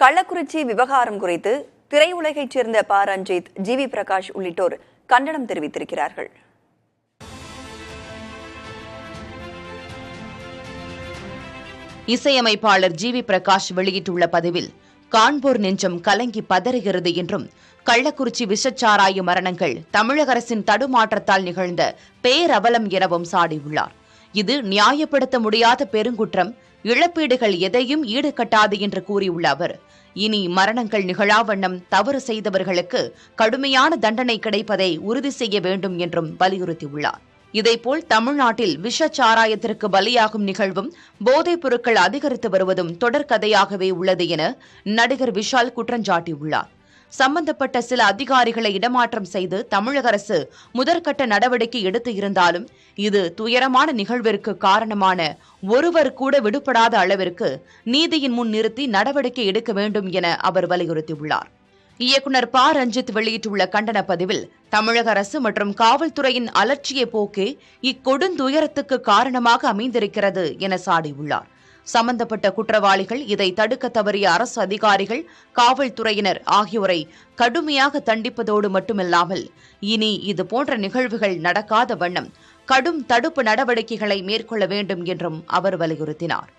கள்ளக்குறிச்சி விவகாரம் குறித்து திரையுலகைச் சேர்ந்த ப. ரஞ்சித், ஜி.வி. பிரகாஷ் உள்ளிட்டோர் கண்டனம் தெரிவித்திருக்கிறார்கள். இசையமைப்பாளர் ஜி.வி. பிரகாஷ் வெளியிட்டுள்ள பதிவில், காண்போர் நெஞ்சம் கலங்கி பதறுகிறது என்றும், கள்ளக்குறிச்சி விஷச்சாராய மரணங்கள் தமிழக அரசின் தடுமாற்றத்தால் நிகழ்ந்த பேரவலம் எனவும் சாடியுள்ளார். இது நியாயப்படுத்த முடியாத பெருங்குற்றம், இழப்பீடுகள் எதையும் ஈடுகட்டாது என்று கூறியுள்ள அவர், இனி மரணங்கள் நிகழாவண்ணம் தவறு செய்தவர்களுக்கு கடுமையான தண்டனை கிடைப்பதை உறுதி செய்ய வேண்டும் என்றும் வலியுறுத்தியுள்ளார். இதேபோல் தமிழ்நாட்டில் விஷச்சாராயத்திற்கு பலியாகும் நிகழ்வும் போதைப் பொருட்கள் அதிகரித்து வருவதும் தொடர்கதையாகவே உள்ளது என நடிகர் விஷால் குற்றஞ்சாட்டியுள்ளார். சம்பந்தப்பட்ட சில அதிகாரிகளை இடமாற்றம் செய்து தமிழக அரசு முதற்கட்ட நடவடிக்கை எடுத்து இருந்தாலும் இது துயரமான நிகழ்விற்கு காரணமான ஒருவர் கூட விடுபடாத அளவிற்கு நீதியின் முன் நிறுத்தி நடவடிக்கை எடுக்க வேண்டும் என அவர் வலியுறுத்தியுள்ளார். இயக்குநர் ப. ரஞ்சித் வெளியிட்டுள்ள கண்டன பதிவில், தமிழக அரசு மற்றும் காவல்துறையின் அலட்சிய போக்கே இக்கொடுந்துயரத்துக்கு காரணமாக அமைந்திருக்கிறது என சாடியுள்ளார். சம்பந்தப்பட்ட குற்றவாளிகள், இதை தடுக்க தவறிய அரசு அதிகாரிகள், காவல்துறையினர் ஆகியோரை கடுமையாக தண்டிப்பதோடு மட்டுமில்லாமல் இனி இதுபோன்ற நிகழ்வுகள் நடக்காத வண்ணம் கடும் தடுப்பு நடவடிக்கைகளை மேற்கொள்ள வேண்டும் என்றும் அவர் வலியுறுத்தினார்.